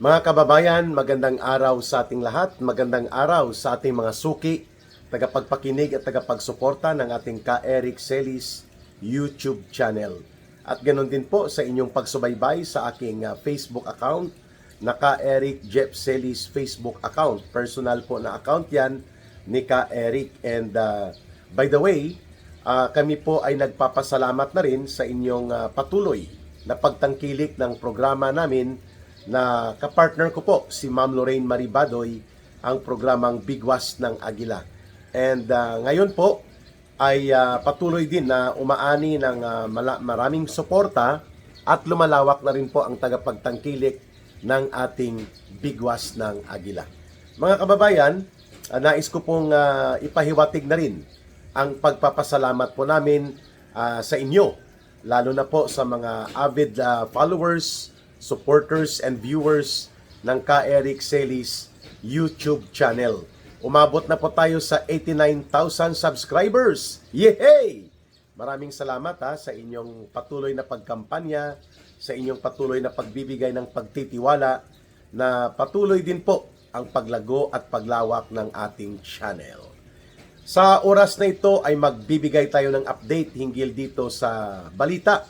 Mga kababayan, magandang araw sa ating lahat. Magandang araw sa ating mga suki, tagapagpakinig at tagapagsuporta ng ating Ka Eric Celis YouTube channel. At ganoon din po sa inyong pagsubaybay sa aking Facebook account na Ka Eric Jeff Celis Facebook account. Personal po na account yan ni Ka Eric. And by the way, kami po ay nagpapasalamat na rin sa inyong patuloy na pagtangkilik ng programa namin na kapartner ko po si Ma'am Lorraine Maribadoy, ang programang Bigwas ng Agila. And ngayon po ay patuloy din na umaani ng maraming suporta at lumalawak na rin po ang tagapagtangkilik ng ating Bigwas ng Agila. Mga kababayan, nais ko pong ipahiwatig na rin ang pagpapasalamat po namin sa inyo, lalo na po sa mga avid followers, supporters and viewers ng Ka Eric Celis YouTube channel. Umabot na po tayo sa 89,000 subscribers. Yehey! Maraming salamat sa inyong patuloy na pagkampanya, sa inyong patuloy na pagbibigay ng pagtitiwala, na patuloy din po ang paglago at paglawak ng ating channel. Sa oras na ito ay magbibigay tayo ng update hinggil dito sa balita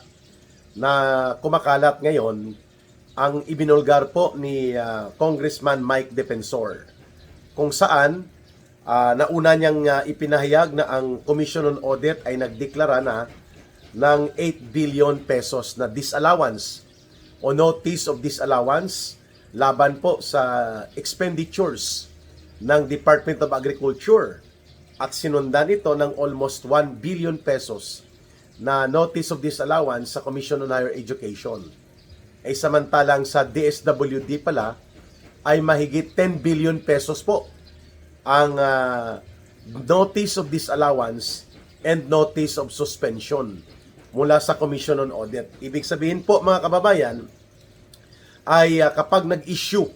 na kumakalat ngayon, ang ibinulgar po ni Congressman Mike Defensor, kung saan nauna niyang ipinahayag na ang Commission on Audit ay nagdeklara na ng 8 billion pesos na disallowance o notice of disallowance laban po sa expenditures ng Department of Agriculture, at sinundan ito ng almost 1 billion pesos na notice of disallowance sa Commission on Higher Education. Ay samantalang sa DSWD pala ay mahigit 10 billion pesos po ang notice of disallowance and notice of suspension mula sa Commission on Audit. Ibig sabihin po mga kababayan ay kapag nag-issue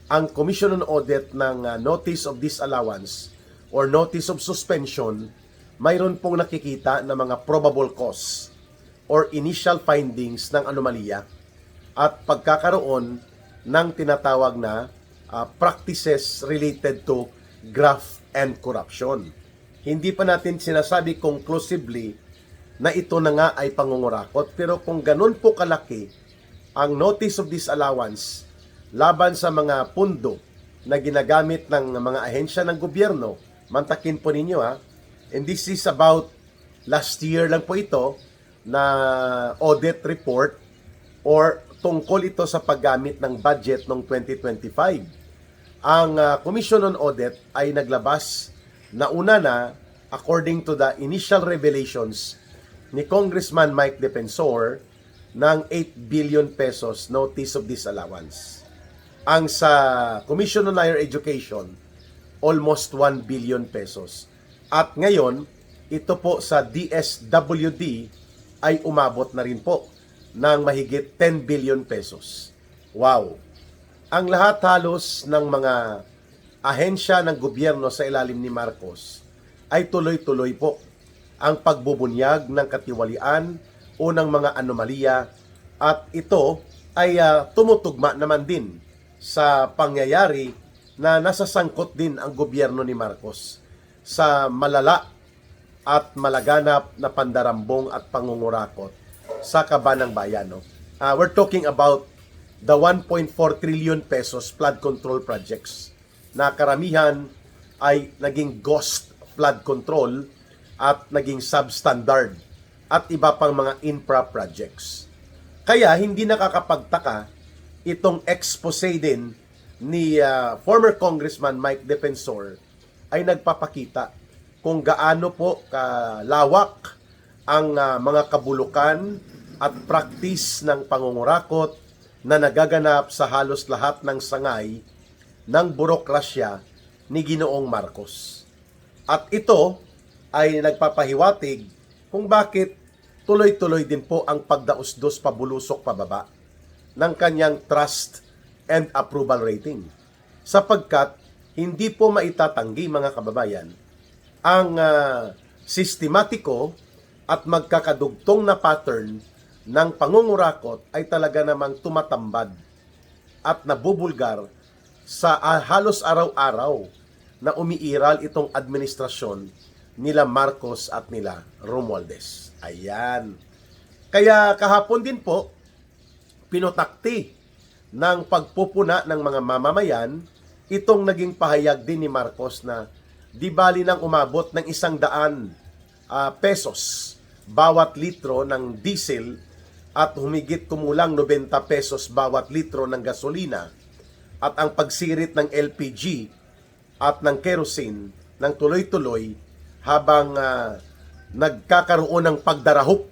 ang Commission on Audit ng notice of disallowance or notice of suspension, mayroon pong nakikita na mga probable cause or initial findings ng anomalya at pagkakaroon ng tinatawag na practices related to graft and corruption. Hindi pa natin sinasabi conclusively na ito na nga ay pangungurakot, pero kung ganun po kalaki ang notice of disallowance laban sa mga pundo na ginagamit ng mga ahensya ng gobyerno, mantakin po ninyo and this is about last year lang po ito na audit report or tungkol ito sa paggamit ng budget noong 2025. Ang Commission on Audit ay naglabas na una na, according to the initial revelations ni Congressman Mike Defensor, ng 8 billion pesos notice of disallowance. Ang sa Commission on Higher Education, almost 1 billion pesos. At ngayon, ito po sa DSWD ay umabot na rin po ng mahigit 10 billion pesos. Wow! Ang lahat halos ng mga ahensya ng gobyerno sa ilalim ni Marcos ay tuloy-tuloy po ang pagbubunyag ng katiwalian o ng mga anomalya, at ito ay tumutugma naman din sa pangyayari na nasasangkot din ang gobyerno ni Marcos sa malala at malaganap na pandarambong at pangungurakot sa kaban ng bayan. We're talking about the 1.4 trillion pesos flood control projects na karamihan ay naging ghost flood control at naging substandard at iba pang mga infra projects. Kaya hindi nakakapagtaka itong expose din ni former Congressman Mike Defensor ay nagpapakita kung gaano po kalawak ang mga kabulukan at practice ng pangungurakot na nagaganap sa halos lahat ng sangay ng burokrasya ni Ginoong Marcos. At ito ay nagpapahiwatig kung bakit tuloy-tuloy din po ang pagdausdos pabulusok pababa ng kanyang trust and approval rating. Sapagkat hindi po maitatanggi mga kababayan ang sistematiko at magkakadugtong na pattern ng pangungurakot ay talaga namang tumatambad at nabubulgar sa halos araw-araw na umiiral itong administrasyon nila Marcos at nila Romualdez. Ayan. Kaya kahapon din po, pinotakti ng pagpupuna ng mga mamamayan itong naging pahayag din ni Marcos na di bali nang umabot ng 100 pesos bawat litro ng diesel at humigit kumulang 90 pesos bawat litro ng gasolina at ang pagsirit ng LPG at ng kerosene ng tuloy-tuloy habang nagkakaroon ng pagdarahop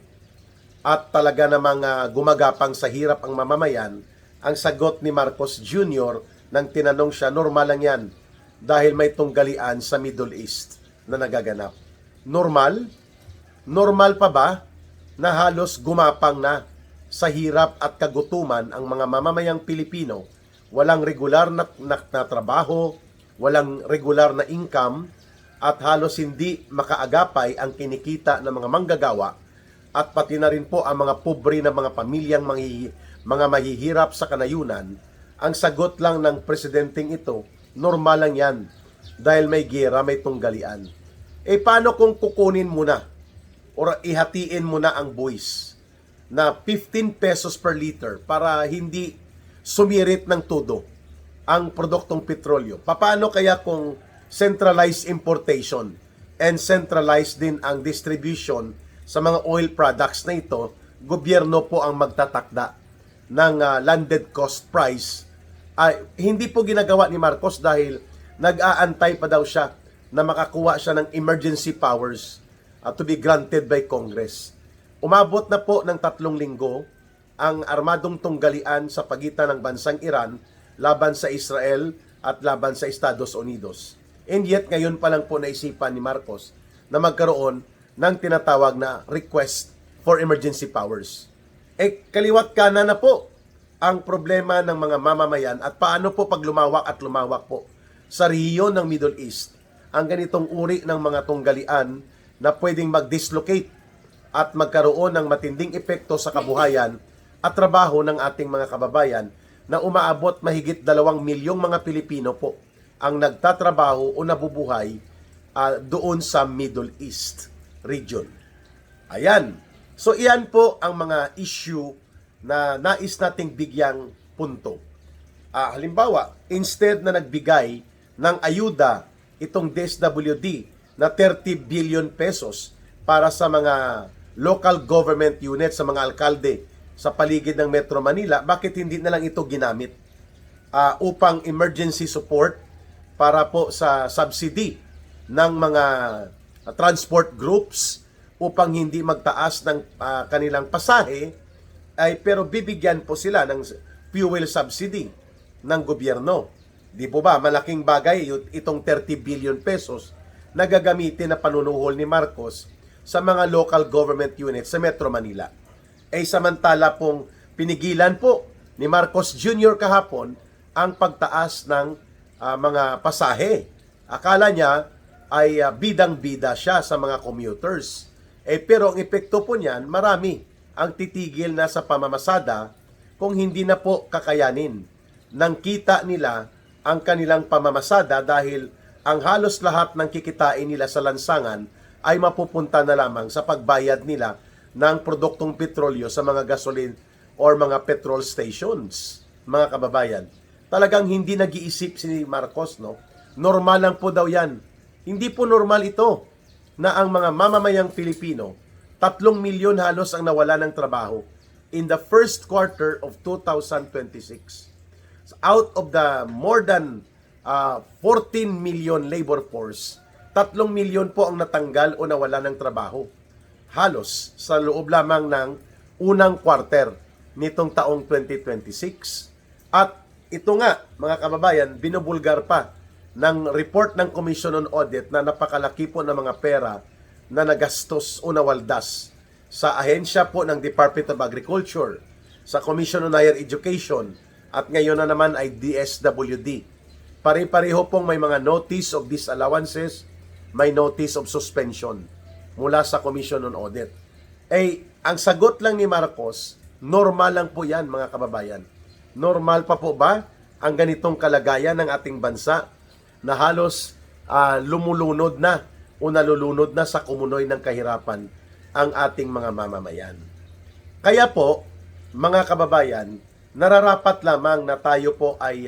at talaga namang gumagapang sa hirap ang mamamayan. Ang sagot ni Marcos Jr. nang tinanong siya, normal lang yan dahil may tunggalian sa Middle East na nagaganap. Normal? Normal pa ba na halos gumapang na sa hirap at kagutuman ang mga mamamayang Pilipino? Walang regular na trabaho, walang regular na income, at halos hindi makaagapay ang kinikita ng mga manggagawa, at pati na rin po ang mga pobre na mga pamilyang mga mahihirap sa kanayunan. Ang sagot lang ng presidenteng ito, normal lang yan dahil may giyera, may tunggalian. Paano kung kukunin mo na o ihatiin mo na ang buwis na 15 pesos per liter para hindi sumirit ng todo ang produktong petrolyo? Paano kaya kung centralized importation and centralized din ang distribution sa mga oil products na ito, gobyerno po ang magtatakda ng landed cost price? Hindi po ginagawa ni Marcos dahil nag-aantay pa daw siya na makakuha siya ng emergency powers to be granted by Congress. Umabot na po ng 3 linggo ang armadong tunggalian sa pagitan ng bansang Iran laban sa Israel at laban sa Estados Unidos. And yet, ngayon pa lang po naisipan ni Marcos na magkaroon ng tinatawag na request for emergency powers. Kaliwat kanan na po ang problema ng mga mamamayan at paano po pag lumawak po sa rehiyon ng Middle East ang ganitong uri ng mga tunggalian na pwedeng mag-dislocate at magkaroon ng matinding epekto sa kabuhayan at trabaho ng ating mga kababayan na umaabot mahigit 2 milyong mga Pilipino po ang nagtatrabaho o nabubuhay doon sa Middle East region. Ayan. So iyan po ang mga issue na nais nating bigyang punto. Halimbawa, instead na nagbigay ng ayuda itong DSWD na 30 billion pesos para sa mga local government units, sa mga alkalde sa paligid ng Metro Manila, bakit hindi na lang ito ginamit upang emergency support para po sa subsidy ng mga transport groups upang hindi magtaas ng kanilang pasahe, pero bibigyan po sila ng fuel subsidy ng gobyerno. Di po ba, malaking bagay itong 30 billion pesos na gagamitin na panunuhol ni Marcos sa mga local government units sa Metro Manila. Samantala pong pinigilan po ni Marcos Jr. kahapon ang pagtaas ng mga pasahe. Akala niya ay bidang-bida siya sa mga commuters. Pero ang epekto po niyan, marami ang titigil na sa pamamasada kung hindi na po kakayanin ng kita nila ang kanilang pamamasada dahil ang halos lahat ng kikitain nila sa lansangan ay mapupunta na lamang sa pagbayad nila ng produktong petrolyo sa mga gasoline or mga petrol stations. Mga kababayan, talagang hindi nag-iisip si Marcos, no? Normal lang po daw yan. Hindi po normal ito na ang mga mamamayang Pilipino, 3 milyon halos ang nawala ng trabaho in the first quarter of 2026. Out of the more than 14 million labor force, 3 milyon po ang natanggal o nawala ng trabaho. Halos sa loob lamang ng unang quarter nitong taong 2026. At ito nga, mga kababayan, binubulgar pa ng report ng Commission on Audit na napakalaki po ng mga pera na nagastos o nawaldas sa ahensya po ng Department of Agriculture, sa Commission on Higher Education, at ngayon na naman ay DSWD. Pare-pareho pong may mga notice of disallowances, may notice of suspension mula sa Commission on Audit. Ang sagot lang ni Marcos, normal lang po yan, mga kababayan. Normal pa po ba ang ganitong kalagayan ng ating bansa na halos lumulunod na o nalulunod na sa kumunoy ng kahirapan ang ating mga mamamayan? Kaya po, mga kababayan, nararapat lamang na tayo po ay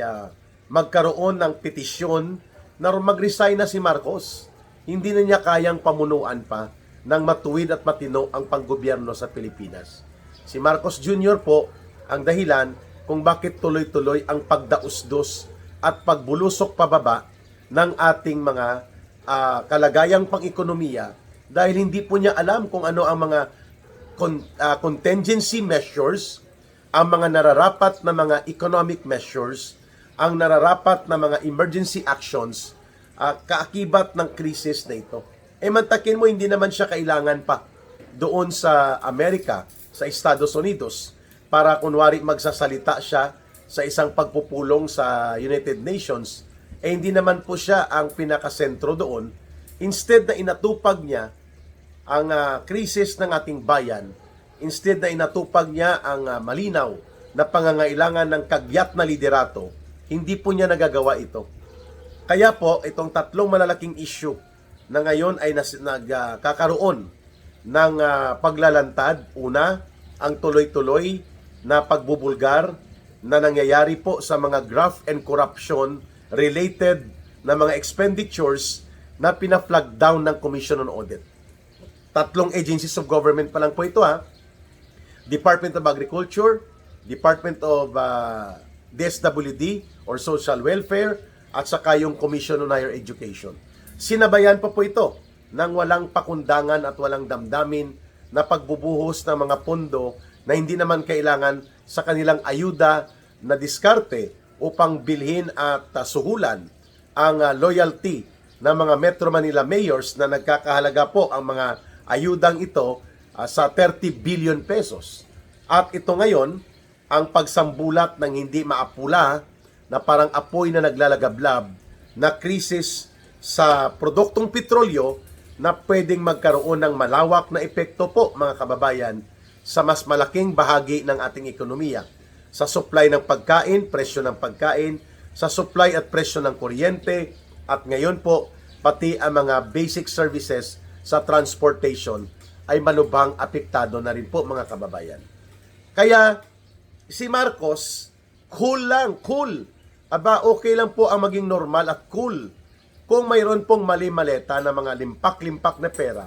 magkaroon ng petisyon na mag-resign na si Marcos. Hindi na niya kayang pamunuan pa ng matuwid at matino ang panggobyerno sa Pilipinas. Si Marcos Jr. po ang dahilan kung bakit tuloy-tuloy ang pagdausdos at pagbulusok pababa ng ating mga kalagayang pang-ekonomiya dahil hindi po niya alam kung ano ang mga contingency measures, ang mga nararapat na mga economic measures, ang nararapat na mga emergency actions, kaakibat ng krisis na ito. Mantakin mo, hindi naman siya kailangan pa doon sa Amerika, sa Estados Unidos, para kunwari magsasalita siya sa isang pagpupulong sa United Nations, hindi naman po siya ang pinakasentro doon. Instead na inatupag niya ang krisis ng ating bayan, instead na inatupag niya ang malinaw na pangangailangan ng kagyat na liderato, hindi po niya nagagawa ito. Kaya po, itong tatlong malalaking issue na ngayon ay nagkakaroon ng paglalantad. Una, ang tuloy-tuloy na pagbubulgar na nangyayari po sa mga graft and corruption related na mga expenditures na pina-flag down ng Commission on Audit. Tatlong agencies of government pa lang po ito Department of Agriculture, Department of DSWD or Social Welfare, at saka yung Commission on Higher Education. Sinabayan pa po ito ng walang pakundangan at walang damdamin na pagbubuhos ng mga pondo na hindi naman kailangan sa kanilang ayuda na diskarte upang bilhin at suhulan ang loyalty ng mga Metro Manila mayors na nagkakahalaga po ang mga ayudang ito sa 30 billion pesos. At ito ngayon, ang pagsambulat ng hindi maapula na parang apoy na naglalagablab na krisis sa produktong petrolyo na pwedeng magkaroon ng malawak na epekto po, mga kababayan, sa mas malaking bahagi ng ating ekonomiya. Sa supply ng pagkain, presyo ng pagkain, sa supply at presyo ng kuryente, at ngayon po, pati ang mga basic services sa transportation ay malubhang apektado na rin po, mga kababayan. Kaya, si Marcos, cool lang, cool. Okay lang po ang maging normal at cool kung mayroon pong mali-maleta na mga limpak-limpak na pera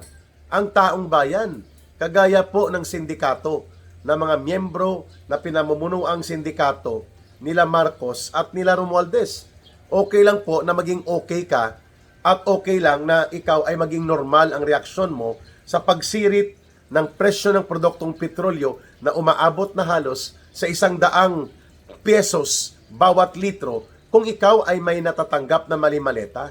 ang taong bayan. Kagaya po ng sindikato na mga miyembro na pinamumuno ang sindikato nila Marcos at nila Romualdez. Okay lang po na maging okay ka at okay lang na ikaw ay maging normal ang reaksyon mo sa pagsirit ng presyo ng produktong petrolyo na umaabot na halos sa 100 pesos bawat litro kung ikaw ay may natatanggap na mali-maleta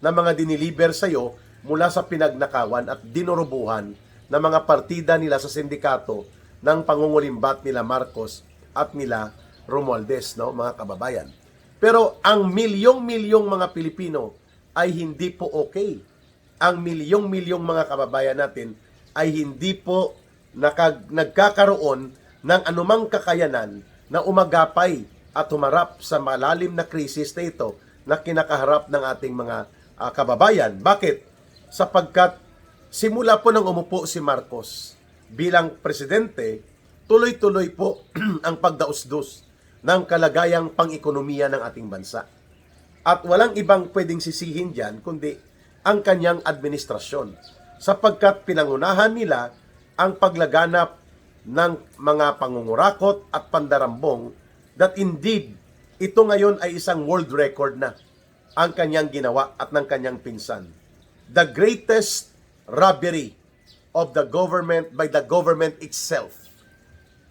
na mga diniliber sa iyo mula sa pinagnakawan at dinurubuhan na mga partida nila sa sindikato ng pangungulimbat nila Marcos at nila Romualdez, mga kababayan. Pero ang milyong-milyong mga Pilipino ay hindi po okay. Ang milyong-milyong mga kababayan natin ay hindi po nagkakaroon ng anumang kakayanan na umagapay at humarap sa malalim na krisis na ito na kinakaharap ng ating mga kababayan. Bakit? Sapagkat simula po nang umupo si Marcos bilang presidente, tuloy-tuloy po ang pagdausdos ng kalagayang pang-ekonomiya ng ating bansa. At walang ibang pwedeng sisihin dyan kundi ang kanyang administrasyon. Sapagkat pinangunahan nila ang paglaganap ng mga pangungurakot at pandarambong that indeed, ito ngayon ay isang world record na ang kanyang ginawa at ng kanyang pinsan. The greatest robbery of the government by the government itself.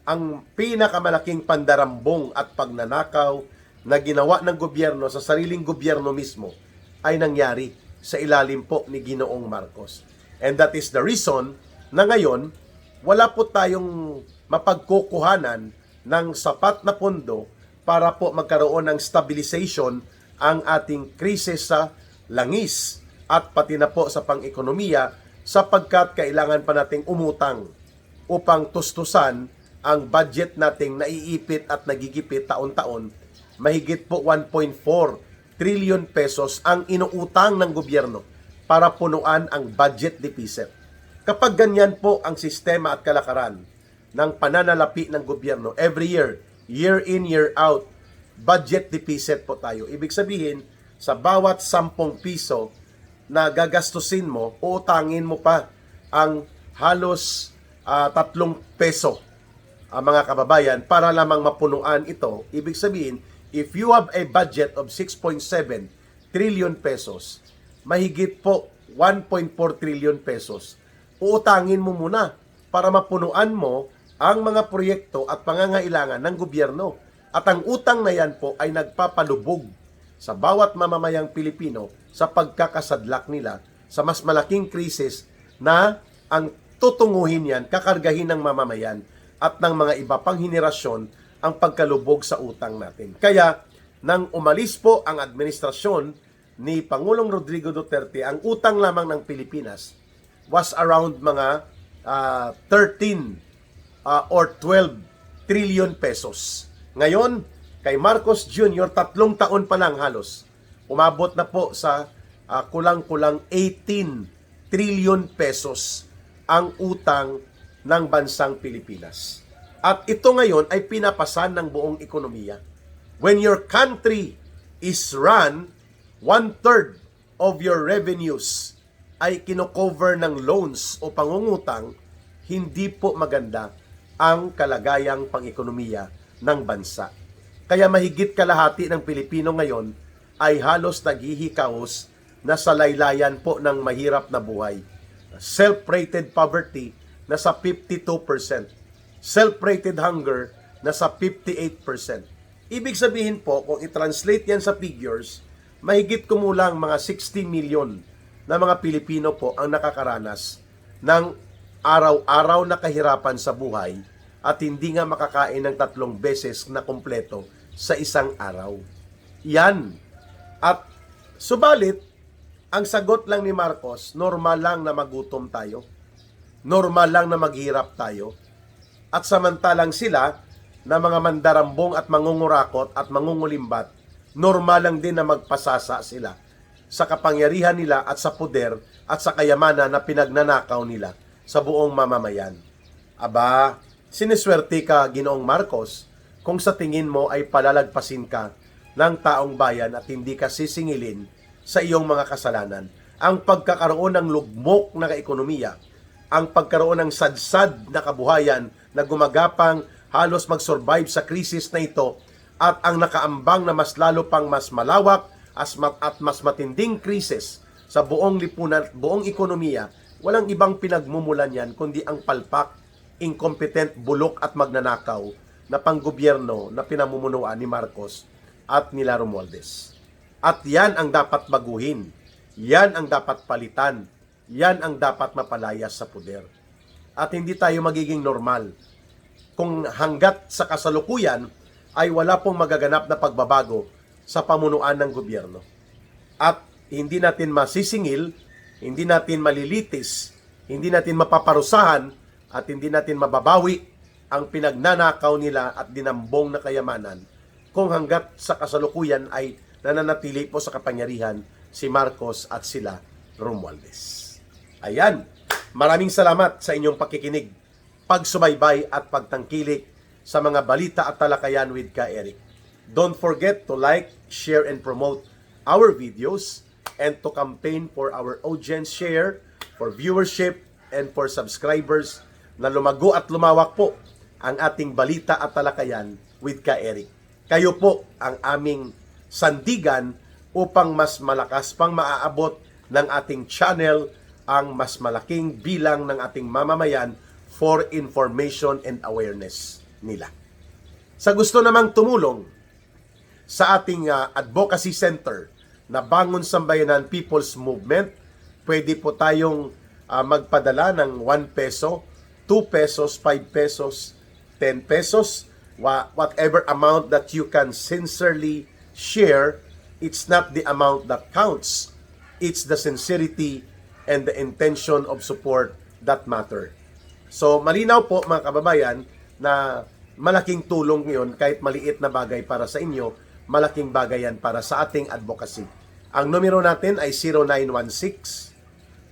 Ang pinakamalaking pandarambong at pagnanakaw na ginawa ng gobyerno sa sariling gobyerno mismo ay nangyari sa ilalim po ni Ginoong Marcos. And that is the reason na ngayon, wala po tayong mapagkukuhanan ng sapat na pondo para po magkaroon ng stabilization ang ating krisis sa langis at pati na po sa pang-ekonomiya sapagkat kailangan pa nating umutang upang tustusan ang budget nating naiipit at nagigipit taon-taon, mahigit po 1.4 trillion pesos ang inuutang ng gobyerno para punuan ang budget deficit. Kapag ganyan po ang sistema at kalakaran ng pananalapi ng gobyerno, every year, year in, year out, budget deficit po tayo. Ibig sabihin, sa bawat 10 piso na gagastusin mo, uutangin mo pa ang halos 3 peso, mga kababayan, para lamang mapunuan ito. Ibig sabihin, if you have a budget of 6.7 trillion pesos, mahigit po 1.4 trillion pesos, uutangin mo muna para mapunuan mo ang mga proyekto at pangangailangan ng gobyerno. At ang utang na yan po ay nagpapalubog sa bawat mamamayang Pilipino sa pagkakasadlak nila sa mas malaking krisis na ang tutunguhin yan, kakargahin ng mamamayan at ng mga iba pang henerasyon ang pagkalubog sa utang natin. Kaya, nang umalis po ang administrasyon ni Pangulong Rodrigo Duterte, ang utang lamang ng Pilipinas was around mga 13 or 12 trillion pesos. Ngayon, kay Marcos Jr., 3 taon pa lang halos, umabot na po sa kulang-kulang 18 trillion pesos ang utang ng bansang Pilipinas. At ito ngayon ay pinapasan ng buong ekonomiya. When your country is run, 1/3 of your revenues ay kinocover ng loans o pangungutang, hindi po maganda ang kalagayang pang-ekonomiya ng bansa. Kaya mahigit kalahati ng Pilipino ngayon ay halos naghihikahos na sa laylayan po ng mahirap na buhay. Self-rated poverty nasa 52%. Self-rated hunger nasa 58%. Ibig sabihin po, kung i-translate yan sa figures, mahigit kumulang mga 60 million na mga Pilipino po ang nakakaranas ng araw-araw na kahirapan sa buhay at hindi nga makakain ng 3 beses na kumpleto sa isang araw. Yan. At subalit, ang sagot lang ni Marcos, normal lang na magutom tayo. Normal lang na maghirap tayo. At samantalang sila, na mga mandarambong at mangungurakot at mangungulimbat, normal lang din na magpasasa sila sa kapangyarihan nila at sa poder at sa kayamanan na pinagnanakaw nila sa buong mamamayan. Aba, siniswerte ka, Ginoong Marcos, kung sa tingin mo ay palalagpasin ka ng taong bayan at hindi ka sisingilin sa iyong mga kasalanan. Ang pagkakaroon ng lugmok na ekonomiya, ang pagkaroon ng sadsad na kabuhayan na gumagapang halos mag-survive sa krisis na ito at ang nakaambang na mas lalo pang mas malawak at mas matinding krisis sa buong lipunan at buong ekonomiya, walang ibang pinagmumulan yan kundi ang palpak, incompetent, bulok at magnanakaw na panggobyerno na pinamumunuan ni Marcos at nila Romualdez. At yan ang dapat baguhin. Yan ang dapat palitan. Yan ang dapat mapalayas sa poder. At hindi tayo magiging normal kung hanggat sa kasalukuyan ay wala pong magaganap na pagbabago sa pamunuan ng gobyerno. At hindi natin masisingil, hindi natin malilitis, hindi natin mapaparusahan, at hindi natin mababawi ang pinagnanakaw nila at dinambong na kayamanan kung hanggat sa kasalukuyan ay nananatili po sa kapangyarihan si Marcos at sila Romualdez. Ayan, maraming salamat sa inyong pakikinig, pagsubaybay at pagtangkilik sa mga balita at talakayan with Ka Eric. Don't forget to like, share, and promote our videos and to campaign for our audience share, for viewership, and for subscribers na lumago at lumawak po ang ating balita at talakayan with Ka Eric. Kayo po ang aming sandigan upang mas malakas pang maaabot ng ating channel ang mas malaking bilang ng ating mamamayan for information and awareness nila. Sa gusto namang tumulong sa ating advocacy center na Bangon Sambayanan People's Movement, pwede po tayong magpadala ng 1 peso, 2 pesos, 5 pesos, 10 pesos, whatever amount that you can sincerely share. It's not the amount that counts. It's the sincerity and the intention of support that matter. So malinaw po mga kababayan na malaking tulong ngayon kahit maliit na bagay para sa inyo, malaking bagay yan para sa ating advocacy. Ang numero natin ay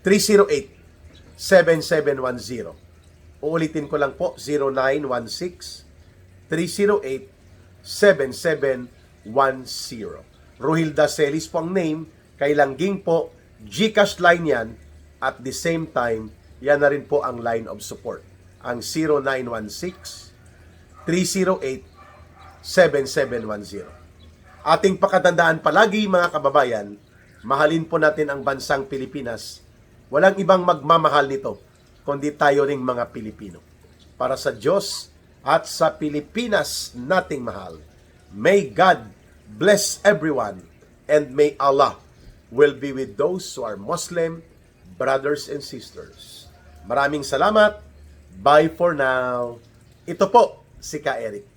0916-308-7710. Uulitin ko lang po, 0916-308-7710. Rohilda Celis po ang name, kay Langging po, GCash line yan, at the same time, yan na rin po ang line of support. Ang 0916-308-7710. Ating pakatandaan palagi mga kababayan, mahalin po natin ang bansang Pilipinas. Walang ibang magmamahal nito, kundi tayo ring mga Pilipino. Para sa Diyos at sa Pilipinas nating mahal, may God bless everyone, and may Allah will be with those who are Muslim brothers and sisters. Maraming salamat. Bye for now. Ito po si Ka Eric.